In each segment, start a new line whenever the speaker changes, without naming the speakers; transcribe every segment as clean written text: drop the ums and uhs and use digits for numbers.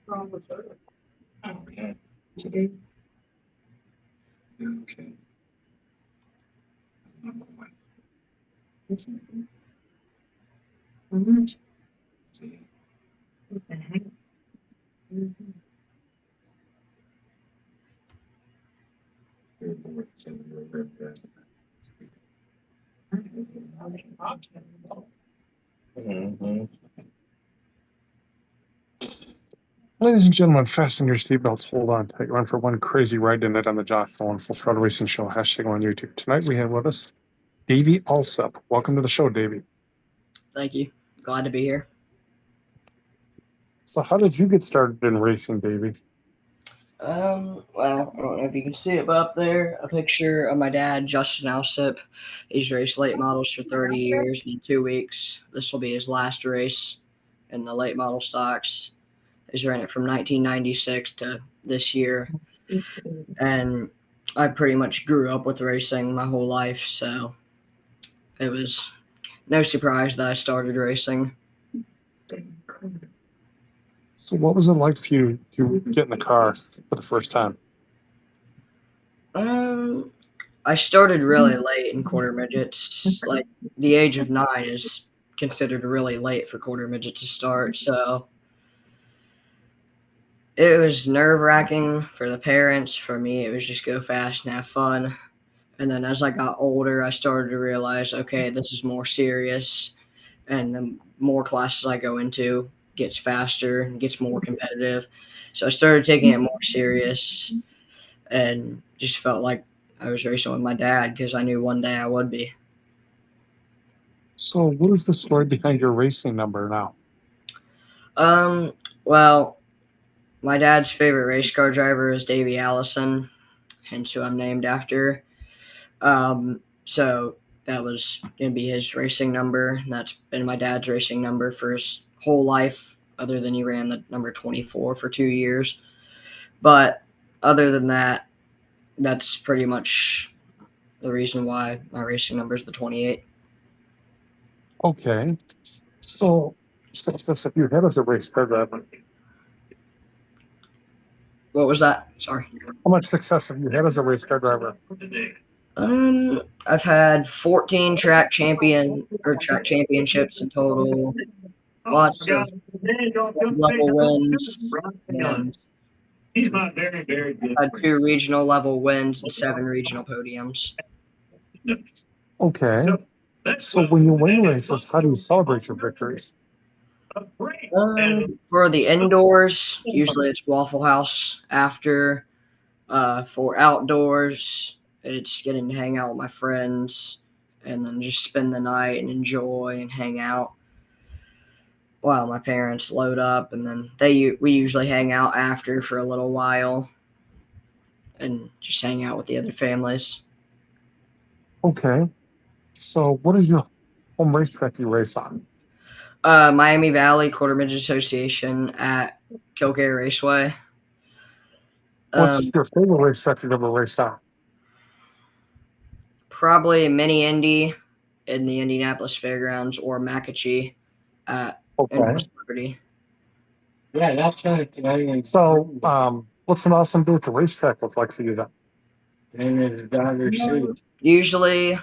Okay. Okay. Number one. See. Mhm.
Ladies and gentlemen, fasten your seatbelts. Hold on tight. Run for one crazy ride tonight on the Josh Nolan Full Throttle Racing Show. Hashtag on YouTube. Tonight we have with us Davey Alsip. Welcome to the show, Davey.
Thank you. Glad to be here.
So, how did you get started in racing, Davey?
Well, I don't know if you can see it, but up there, a picture of my dad, Justin Alsip. He's raced late models for 30 years in 2 weeks. This will be his last race in the late model stocks. He's ran it from 1996 to this year. And I pretty much grew up with racing my whole life, so it was no surprise that I started racing.
So, what was it like for you to get in the car for the first time?
I started really late in quarter midgets. Like the age of 9 is considered really late for quarter midgets to start. So it was nerve wracking for the parents. For me, it was just go fast and have fun. And then as I got older, I started to realize, okay, this is more serious. And the more classes I go into, gets faster and gets more competitive. So I started taking it more serious and just felt like I was racing with my dad because I knew one day I would be.
So, what is the story behind your racing number now?
Well, my dad's favorite race car driver is Davey Allison, hence who I'm named after. So that was gonna be his racing number. And that's been my dad's racing number for his whole life, other than he ran the number 24 for 2 years. But other than that, that's pretty much the reason why my racing number is the 28.
Okay. So, success if you had as a race car driver,
What was that? Sorry.
how much success have you had as a race car driver?
I've had 14 track championships in total. Lots of level wins, and had 2 regional level wins and 7 regional podiums.
Okay. So, when you win races, how do you celebrate your victories?
For the indoors, usually it's Waffle House. After, for outdoors, it's getting to hang out with my friends and then just spend the night and enjoy and hang out while my parents load up, and then we usually hang out after for a little while and just hang out with the other families.
Okay. So, what is your home racetrack you race on?
Miami Valley Quarter Midget Association at Kildare Raceway.
What's your favorite racetrack you've ever raced on?
Probably Mini Indy in the Indianapolis Fairgrounds or McAchee at
Okay.
West Liberty.
Yeah, that's right.
So, what's an awesome day at the racetrack look like for you then?
Usually,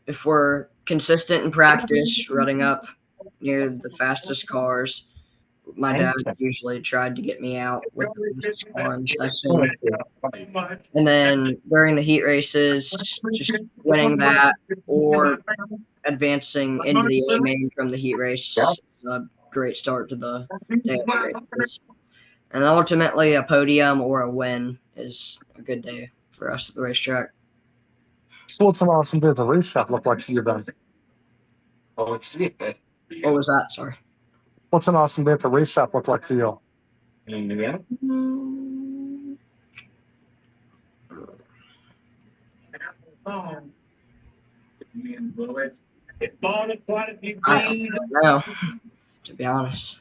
if we're consistent in practice, running up near the fastest cars, my dad usually tried to get me out with the fastest car in the session. And then during the heat races, just winning that or advancing into the A main from the heat race. A great start to the day of the races. And ultimately, a podium or a win is a good day for us at the racetrack.
So, what's an awesome day at the racetrack look like for you then?
What was that? Sorry.
What's an awesome day at the racetrack look like for you?
I don't know, to be honest.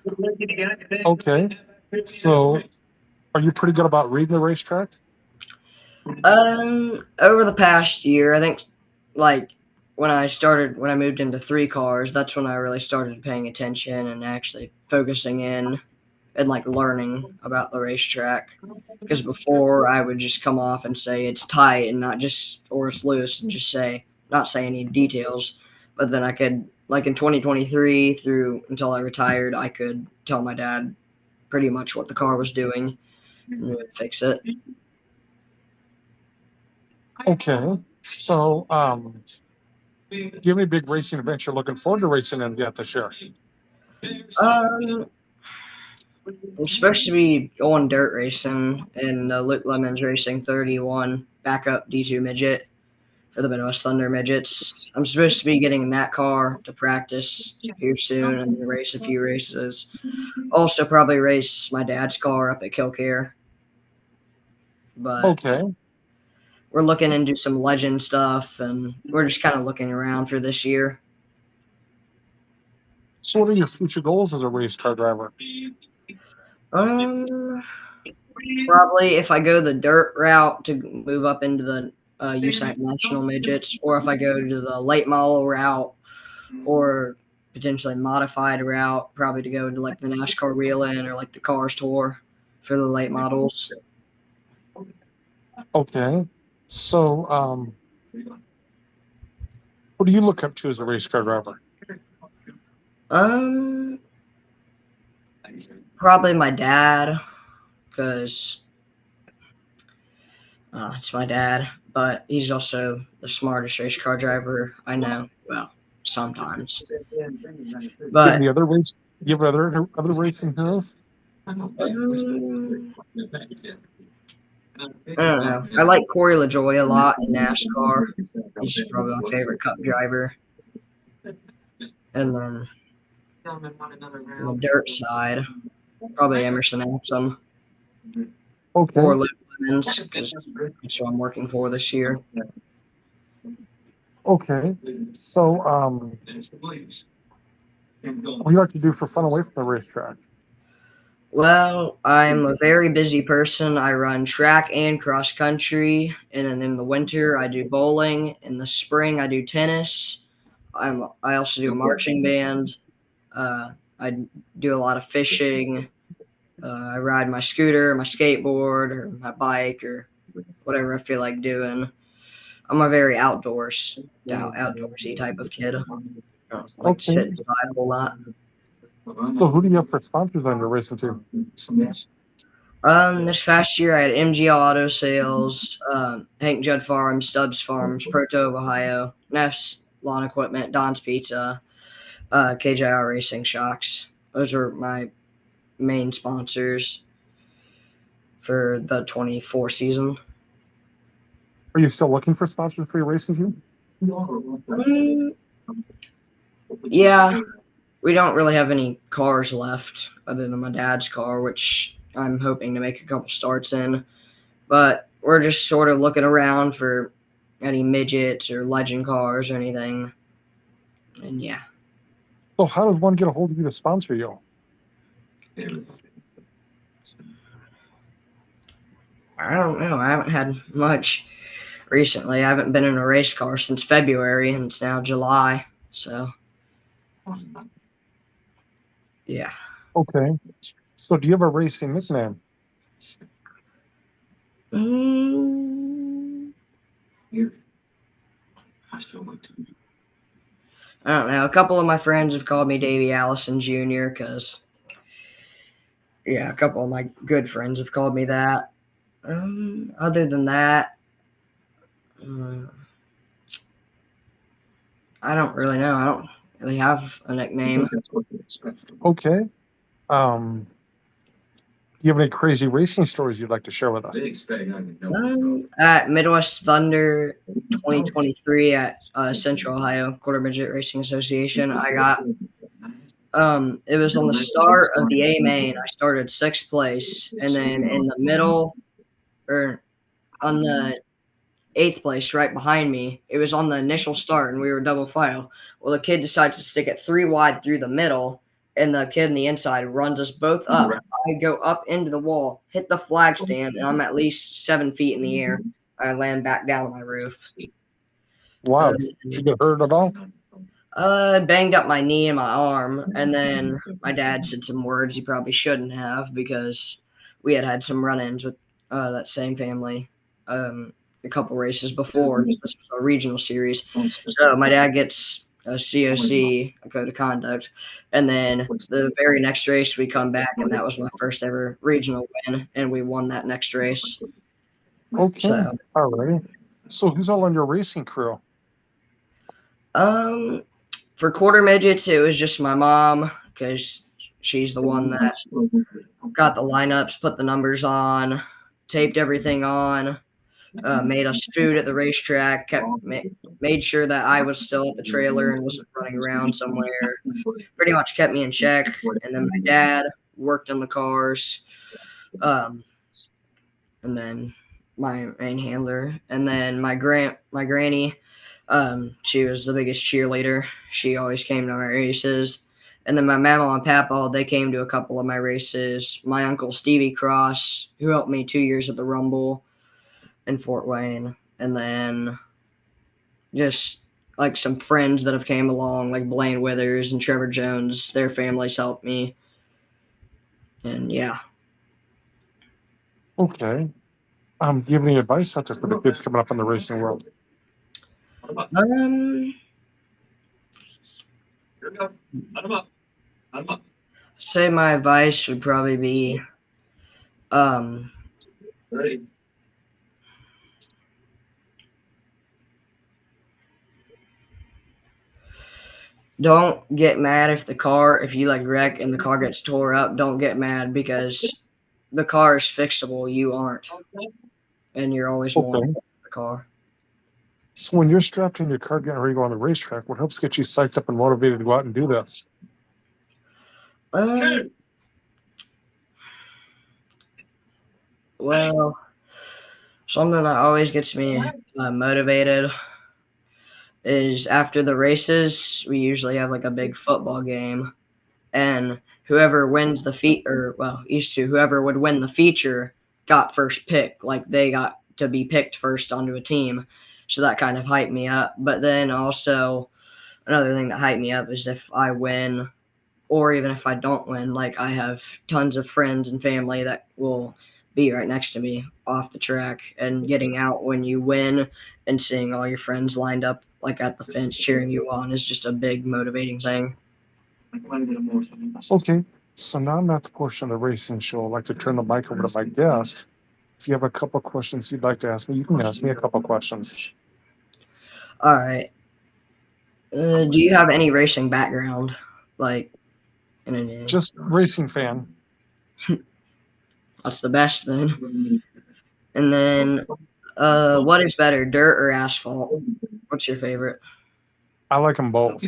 Okay. So, are you pretty good about reading the racetrack?
Over the past year, I think, like when I moved into 3 cars, that's when I really started paying attention and actually focusing in and like learning about the racetrack. Because before I would just come off and say it's tight and not just, or it's loose and just not say any details. But then I could, like in 2023 through until I retired, I could tell my dad pretty much what the car was doing and we would fix it.
Okay. So, do you have any big racing events you're looking forward to racing in yet this year?
I'm supposed to be going dirt racing in Luke Lemon's Racing 31 backup D2 midget for the Midwest Thunder midgets. I'm supposed to be getting in that car to practice here soon and race a few races. Also, probably race my dad's car up at Kilcare. But
Okay.
we're looking into some legend stuff, and we're just kind of looking around for this year.
So, what are your future goals as a race car driver?
Probably if I go the dirt route to move up into the USAC National Midgets, or if I go to the late model route, or potentially modified route, probably to go to like the NASCAR Wheel-In or like the Cars Tour for the late models.
Okay. So, what do you look up to as a race car driver?
Probably my dad, because it's my dad, but he's also the smartest race car driver I know. Well, sometimes. But
Any other race? Do you have other racing heroes?
I don't know. I like Corey LaJoy a lot in NASCAR. He's probably my favorite Cup driver. And then on the dirt side, probably Emerson Axum
Okay.
or Luke Lemons, because that's what I'm working for this year.
Okay. So, what do you like to do for fun away from the racetrack?
Well, I'm a very busy person. I run track and cross country, and then in the winter I do bowling. In the spring I do tennis. I also do marching band. I do a lot of fishing. I ride my scooter, my skateboard, or my bike, or whatever I feel like doing. I'm a very outdoorsy type of kid. I don't like to sit inside a whole lot.
So, who do you have for sponsors on your racing team?
This past year I had MGL Auto Sales, Hank Judd Farms, Stubbs Farms, Proto Ohio, Neff's Lawn Equipment, Don's Pizza, KJR Racing Shocks. Those are my main sponsors for the 24 season.
Are you still looking for sponsors for your racing team?
Yeah, we don't really have any cars left other than my dad's car, which I'm hoping to make a couple starts in. But we're just sort of looking around for any midgets or legend cars or anything. And yeah.
So, how does one get a hold of you to sponsor you?
I don't know. I haven't had much recently. I haven't been in a race car since February, and it's now July. So, yeah.
Okay. So, do you have a racing nickname?
I
don't know. A couple of my friends have called me Davey Allison Jr. because, a couple of my good friends have called me that. Other than that, I don't really know. I don't really have a nickname.
Okay. Do you have any crazy racing stories you'd like to share with us?
At Midwest Thunder 2023 at Central Ohio Quarter Midget Racing Association, I got it was on the start of the A main. I started 6th place, and then in the middle, or on the 8th place, right behind me, it was on the initial start, and we were double file. Well, the kid decides to stick it 3 wide through the middle, and the kid on the inside runs us both up. I go up into the wall, hit the flag stand, and I'm at least 7 feet in the air. I land back down on my roof.
Wow. Did you get hurt at all?
Banged up my knee and my arm, and then my dad said some words he probably shouldn't have because we had some run-ins with that same family a couple races before. This was a regional series. So my dad gets a COC, a code of conduct, and then the very next race we come back, and that was my first ever regional win, and we won that next race.
Okay.
So,
All right. So who's all on your racing crew?
For quarter midgets, it was just my mom because she's the one that got the lineups, put the numbers on, taped everything on, made us food at the racetrack, made sure that I was still at the trailer and wasn't running around somewhere. Pretty much kept me in check. And then my dad worked on the cars, and then my main handler, and then my granny. She was the biggest cheerleader. She always came to my races. And then my mama and papa, they came to a couple of my races. My uncle Stevie Cross, who helped me 2 years at the Rumble in Fort Wayne. And then just like some friends that have came along, like Blaine Withers and Trevor Jones. Their families helped me. And yeah.
Okay. Do you have any advice out there for the kids coming up in the racing world?
Say my advice would probably be don't get mad if you like wreck and the car gets tore up. Don't get mad because the car is fixable. You aren't. And you're always wanting the car.
So when you're strapped in your car getting ready to go on the racetrack, what helps get you psyched up and motivated to go out and do this?
Well, something that always gets me motivated is after the races, we usually have like a big football game, and whoever wins the whoever would win the feature got first pick. Like they got to be picked first onto a team. So that kind of hyped me up. But then also another thing that hyped me up is if I win or even if I don't win, like I have tons of friends and family that will be right next to me off the track, and getting out when you win and seeing all your friends lined up like at the fence cheering you on is just a big motivating thing.
Okay, so now I'm at the portion of the racing show. I'd like to turn the mic over to my guest. If you have a couple questions you'd like to ask me, you can ask me a couple questions.
All right. Do you have any racing background? Like,
Just racing fan.
That's the best then. And then, what is better, dirt or asphalt? What's your favorite?
I like them both.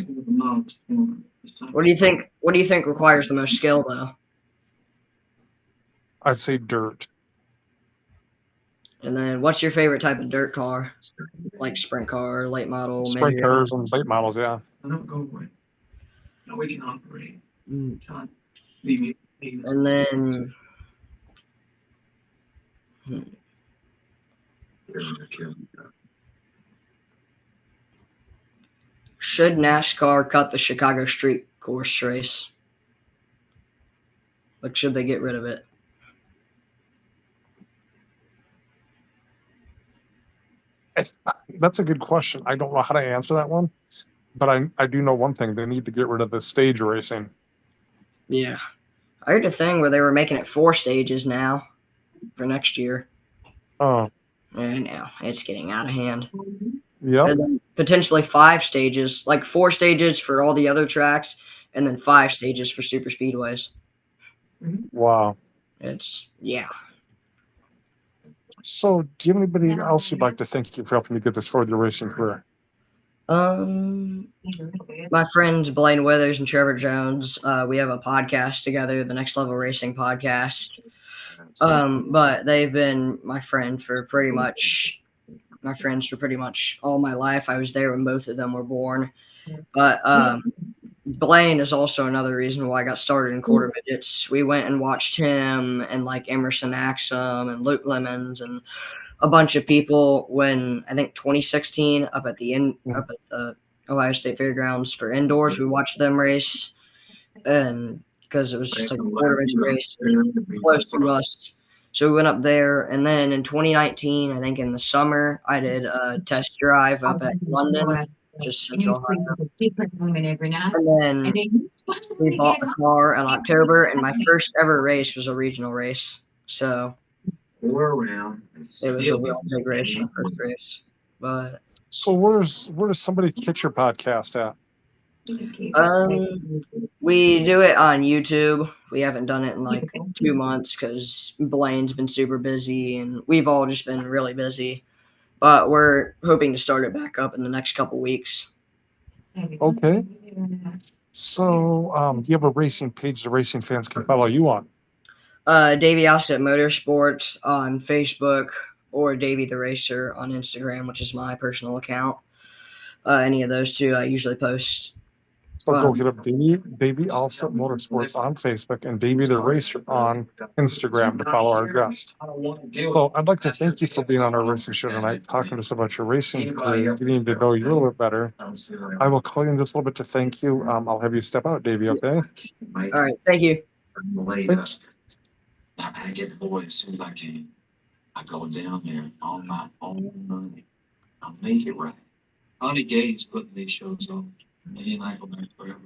What do you think? What do you think requires the most skill, though?
I'd say dirt.
And then, what's your favorite type of dirt car? Like sprint car, late model,
Sprint
midget?
cars and late models, yeah.
And then, should NASCAR cut the Chicago street course race? Like, should they get rid of it?
That's a good question. I don't know how to answer that one, but I do know one thing. They need to get rid of the stage racing.
Yeah. I heard a thing where they were making it 4 stages now for next year.
Oh.
And now it's getting out of hand.
Yep.
And then potentially 5 stages, like 4 stages for all the other tracks, and then 5 stages for super speedways.
Wow.
Yeah.
So, do you have anybody else you'd like to thank you for helping you get this far with your racing career?
My friends Blaine Withers and Trevor Jones, we have a podcast together, the Next Level Racing podcast. But they've been my friends for pretty much all my life. I was there when both of them were born. But Blaine is also another reason why I got started in quarter midgets. We went and watched him and like Emerson Axum and Luke Lemons and a bunch of people when I think 2016 up at the Ohio State Fairgrounds for indoors. We watched them race, and because it was just like a quarter midget race, it was close to us. So we went up there, and then in 2019, I think in the summer, I did a test drive up at London, just Central Ohio. And then we bought the car in October, and my first ever race was a regional race. So it was a real big race, my first race. But
So where does somebody catch your podcast at?
we do it on YouTube. We haven't done it in like 2 months because Blaine's been super busy, and we've all just been really busy. But we're hoping to start it back up in the next couple weeks.
Okay. So, do you have a racing page the racing fans can follow you on?
Davey Alsip Motorsports on Facebook, or Davey the Racer on Instagram, which is my personal account. Any of those two, I usually post.
So go hit up Davey Alsip Motorsports on Facebook and Davey the Racer on Instagram to follow our guest. So I'd like to thank you for being on our racing show tonight, talking to us about your racing career, getting to know you a little bit better. I will call you in just a little bit to thank you. I'll have you step out, Davey, okay?
All right, thank you.
Thanks.
I get bored as soon as I can. I go down there on my own money. I'll make it right. Honey Gay's putting these shows on. And then I go back forever.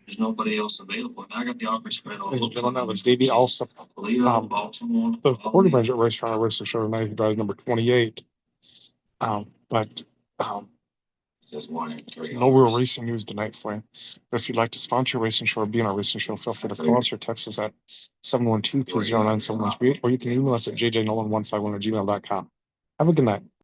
There's nobody else available. And I got the offer spread all
Ladies and
over.
gentlemen, that was Davey Alsip,
Baltimore.
the quarter midget racer on our racing show tonight. He drives number 28.
Says 1 and 3.
No real racing news tonight for you. But if you'd like to sponsor a racing show or be on our racing show, feel free to call us or text us at 712-209-7138, or you can email us at jjnolan151@gmail.com. Have a good night.